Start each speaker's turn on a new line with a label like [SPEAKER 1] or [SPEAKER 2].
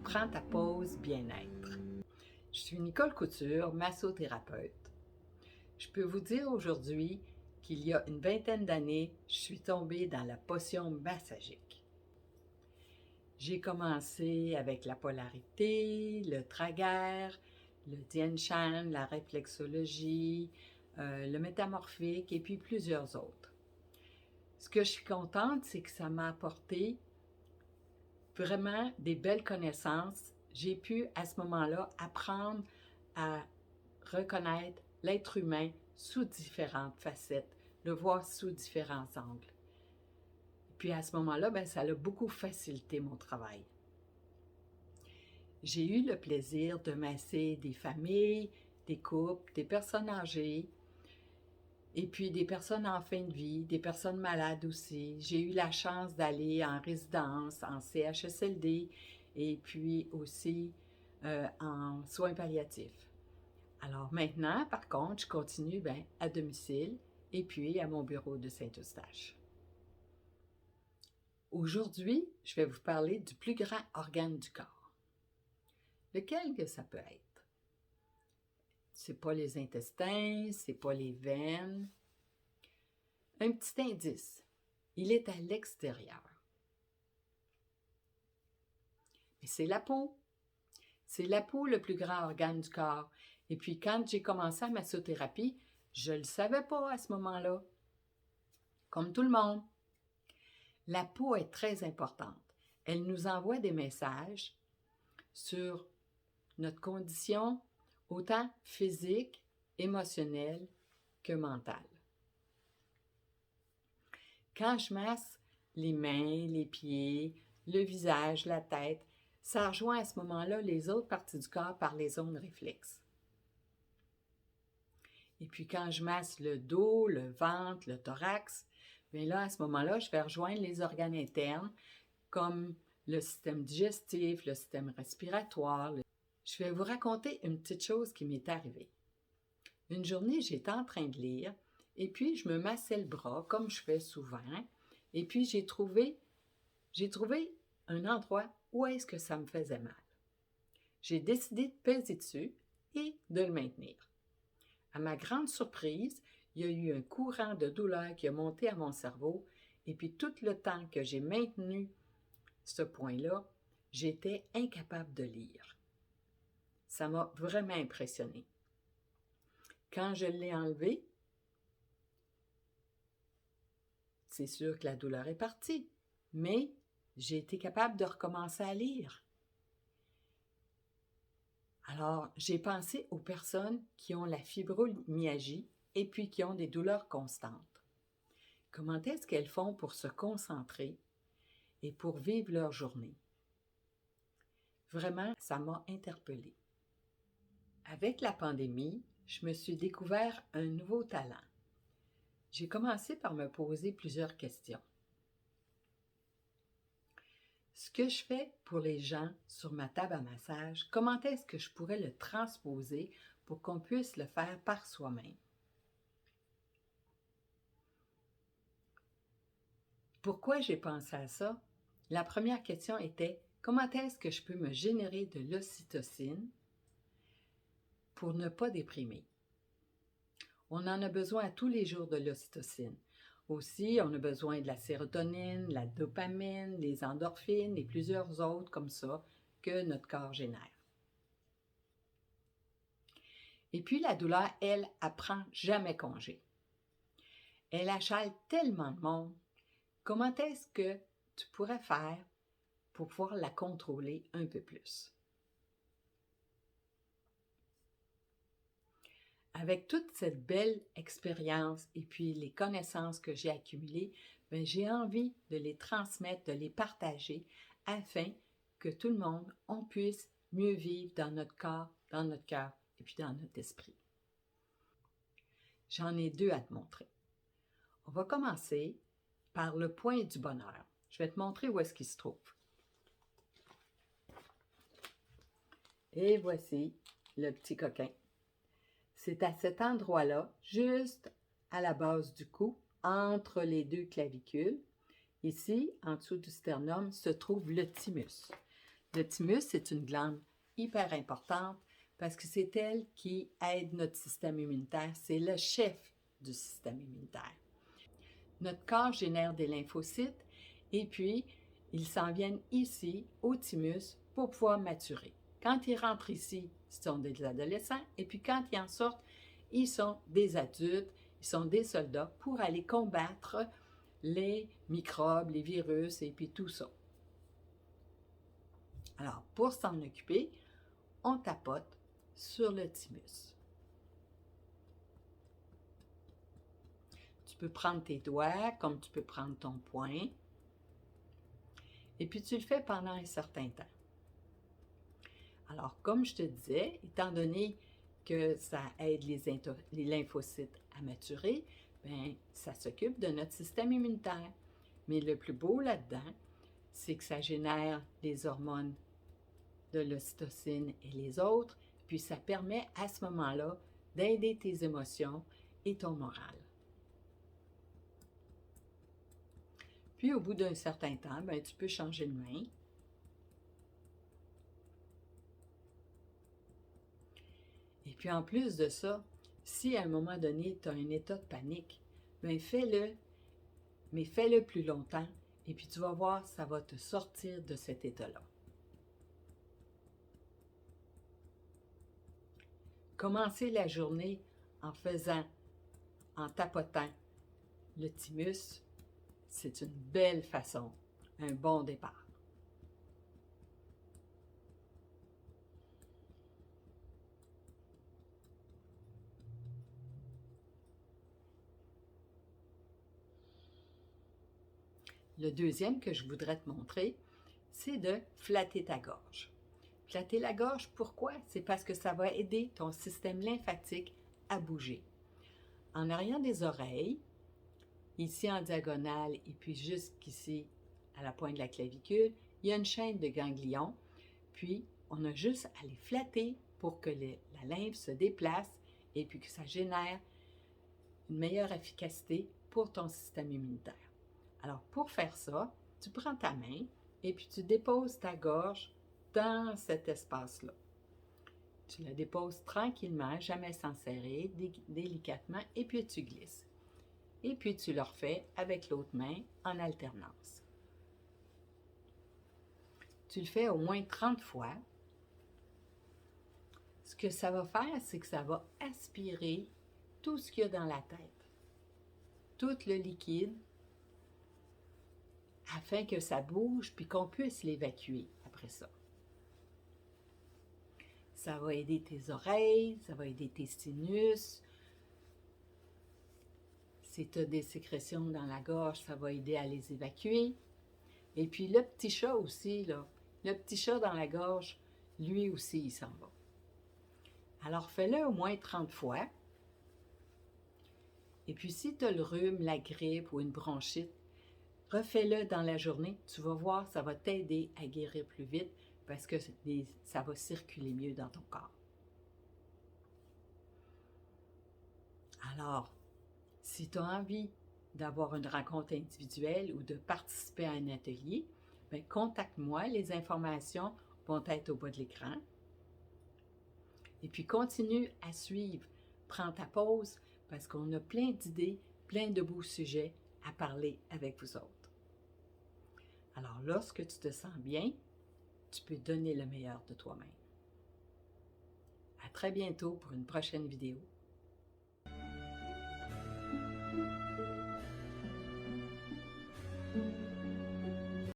[SPEAKER 1] Prends ta pause bien-être. Je suis Nicole Couture, massothérapeute. Je peux vous dire aujourd'hui qu'il y a une vingtaine d'années, je suis tombée dans la potion massagique. J'ai commencé avec la polarité, le traguerre, le Tien Shan, la réflexologie, le métamorphique et puis plusieurs autres. Ce que je suis contente, c'est que ça m'a apporté vraiment des belles connaissances. J'ai pu, à ce moment-là, apprendre à reconnaître l'être humain sous différentes facettes, le voir sous différents angles. Et puis à ce moment-là, ça a beaucoup facilité mon travail. J'ai eu le plaisir de masser des familles, des couples, des personnes âgées, et puis des personnes en fin de vie, des personnes malades aussi. J'ai eu la chance d'aller en résidence, en CHSLD, et puis aussi en soins palliatifs. Alors maintenant, par contre, je continue à domicile et puis à mon bureau de Saint-Eustache. Aujourd'hui, je vais vous parler du plus grand organe du corps. Lequel que ça peut être? C'est pas les intestins, c'est pas les veines. Un petit indice, il est à l'extérieur. Mais c'est la peau. C'est la peau le plus grand organe du corps. Et puis quand j'ai commencé la massothérapie, je ne le savais pas à ce moment-là. Comme tout le monde. La peau est très importante. Elle nous envoie des messages sur notre condition, autant physique, émotionnelle que mentale. Quand je masse les mains, les pieds, le visage, la tête, ça rejoint à ce moment-là les autres parties du corps par les zones réflexes. Et puis quand je masse le dos, le ventre, le thorax, bien là, à ce moment-là, je vais rejoindre les organes internes comme le système digestif, le système respiratoire. Je vais vous raconter une petite chose qui m'est arrivée. Une journée, j'étais en train de lire et puis je me massais le bras comme je fais souvent et puis j'ai trouvé un endroit où est-ce que ça me faisait mal. J'ai décidé de peser dessus et de le maintenir. À ma grande surprise, il y a eu un courant de douleur qui a monté à mon cerveau et puis tout le temps que j'ai maintenu ce point-là, j'étais incapable de lire. Ça m'a vraiment impressionnée. Quand je l'ai enlevé, c'est sûr que la douleur est partie, mais j'ai été capable de recommencer à lire. Alors, j'ai pensé aux personnes qui ont la fibromyalgie et puis qui ont des douleurs constantes. Comment est-ce qu'elles font pour se concentrer et pour vivre leur journée? Vraiment, ça m'a interpellée. Avec la pandémie, je me suis découvert un nouveau talent. J'ai commencé par me poser plusieurs questions. Ce que je fais pour les gens sur ma table à massage, comment est-ce que je pourrais le transposer pour qu'on puisse le faire par soi-même? Pourquoi j'ai pensé à ça? La première question était, comment est-ce que je peux me générer de l'ocytocine pour ne pas déprimer? On en a besoin à tous les jours de l'ocytocine. Aussi, on a besoin de la sérotonine, la dopamine, les endorphines et plusieurs autres comme ça que notre corps génère. Et puis la douleur, elle prend jamais congé. Elle achale tellement de monde. Comment est-ce que tu pourrais faire pour pouvoir la contrôler un peu plus? Avec toute cette belle expérience et puis les connaissances que j'ai accumulées, j'ai envie de les transmettre, de les partager afin que tout le monde, on puisse mieux vivre dans notre corps, dans notre cœur et puis dans notre esprit. J'en ai deux à te montrer. On va commencer par le point du bonheur. Je vais te montrer où est-ce qu'il se trouve. Et voici le petit coquin. C'est à cet endroit-là, juste à la base du cou, entre les deux clavicules. Ici, en dessous du sternum, se trouve le thymus. Le thymus, c'est une glande hyper importante parce que c'est elle qui aide notre système immunitaire. C'est le chef du système immunitaire. Notre corps génère des lymphocytes et puis ils s'en viennent ici, au thymus, pour pouvoir maturer. Quand ils rentrent ici, ce sont des adolescents et puis quand ils en sortent, ils sont des adultes, ils sont des soldats pour aller combattre les microbes, les virus et puis tout ça. Alors, pour s'en occuper, on tapote sur le thymus. Tu peux prendre tes doigts comme tu peux prendre ton poing. Et puis, tu le fais pendant un certain temps. Alors, comme je te disais, étant donné que ça aide les lymphocytes à maturer, bien, ça s'occupe de notre système immunitaire. Mais le plus beau là-dedans, c'est que ça génère les hormones de l'ocytocine et les autres, puis ça permet à ce moment-là d'aider tes émotions et ton moral. Puis au bout d'un certain temps, bien, tu peux changer de main. Et puis en plus de ça, si à un moment donné, tu as un état de panique, bien fais-le, mais fais-le plus longtemps, et puis tu vas voir, ça va te sortir de cet état-là. Commencer la journée en tapotant le thymus, c'est une belle façon, un bon départ. Le deuxième que je voudrais te montrer, c'est de flatter ta gorge. Flatter la gorge, pourquoi? C'est parce que ça va aider ton système lymphatique à bouger. En arrière des oreilles, ici en diagonale et puis jusqu'ici à la pointe de la clavicule, il y a une chaîne de ganglions. Puis, on a juste à les flatter pour que la lymphe se déplace et puis que ça génère une meilleure efficacité pour ton système immunitaire. Alors, pour faire ça, tu prends ta main et puis tu déposes ta gorge dans cet espace-là. Tu la déposes tranquillement, jamais sans serrer, délicatement, et puis tu glisses. Et puis tu le refais avec l'autre main en alternance. Tu le fais au moins 30 fois. Ce que ça va faire, c'est que ça va aspirer tout ce qu'il y a dans la tête, tout le liquide, afin que ça bouge puis qu'on puisse l'évacuer après ça. Ça va aider tes oreilles, ça va aider tes sinus. Si tu as des sécrétions dans la gorge, ça va aider à les évacuer. Et puis le petit chat aussi, là, le petit chat dans la gorge, lui aussi, il s'en va. Alors fais-le au moins 30 fois. Et puis si tu as le rhume, la grippe ou une bronchite, refais-le dans la journée. Tu vas voir, ça va t'aider à guérir plus vite parce que ça va circuler mieux dans ton corps. Alors, si tu as envie d'avoir une rencontre individuelle ou de participer à un atelier, bien, contacte-moi. Les informations vont être au bas de l'écran. Et puis, continue à suivre. Prends ta pause parce qu'on a plein d'idées, plein de beaux sujets à parler avec vous autres. Alors, lorsque tu te sens bien, tu peux donner le meilleur de toi-même. À très bientôt pour une prochaine vidéo.